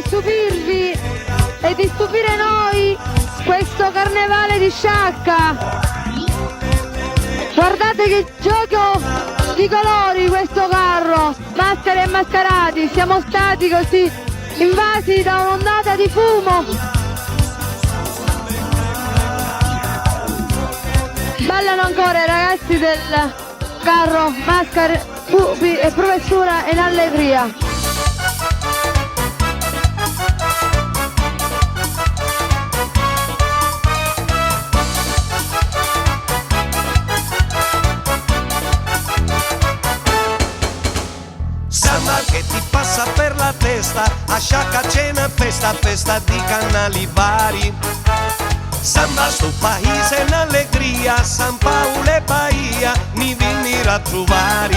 stupirvi e di stupire noi questo carnevale di Sciacca. Guardate che gioco di colori questo carro, maschere e mascherati, siamo stati così invasi da un'ondata di fumo. Ballano ancora i ragazzi del carro, maschere, pupi e professura in allegria. Samba che ti passa per la testa, a Sciacca cena festa, festa di canali vari. Samba sto paese in allegria, San Paolo e Bahia, mi venire a trovare.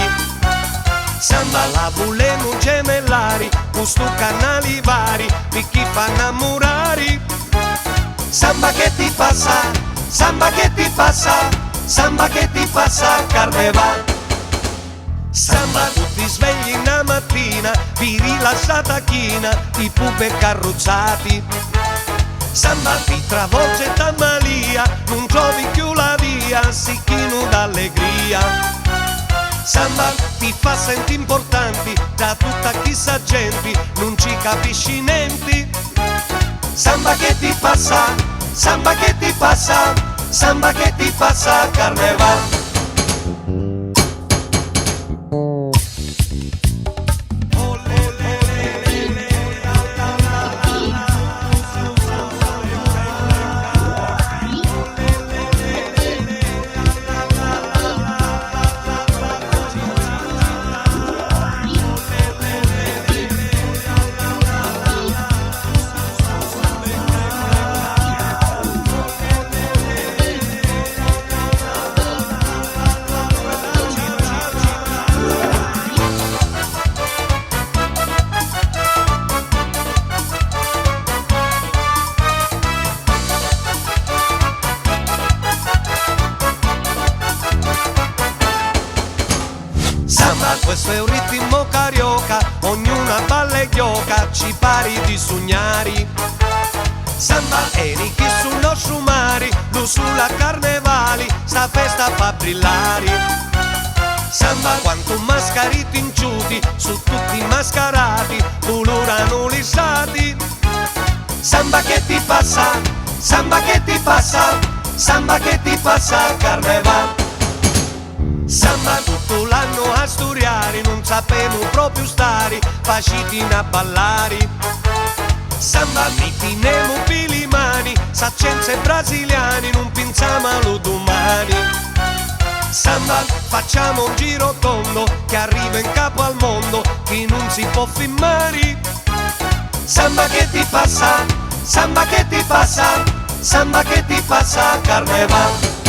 Samba la volemo gemellari, questo canali vari, per chi fa innamorare. Samba che ti passa, samba che ti passa, samba che ti passa, carnevale. Samba tu ti svegli una mattina, vi rilassata china, i pupe carrozzati. Samba ti travolge da malia, non trovi più la via, si chino d'allegria. Samba ti fa senti importanti, da tutta chissà gente, non ci capisci niente. Samba che ti passa, samba che ti passa, samba che ti passa, carnevale. Samba questo è un ritmo carioca, ognuna balla e gioca, ci pari di sognare. Samba è chi sul nostro mare, lo sulla carnevali, sta festa fa brillare. Samba quanto mascariti inciuti, su tutti mascarati, colorano lisciati. Samba che ti passa, samba che ti passa, samba che ti passa, carnevale. Samba tutto l'anno a studiare, non sapemo proprio stare, faciti a ballare. Samba mi teniamo per le mani, saccenze brasiliani, non pensiamo allo domani. Samba facciamo un giro tondo, che arriva in capo al mondo, che non si può filmare. Samba che ti passa, samba che ti passa, samba che ti passa, carnevale.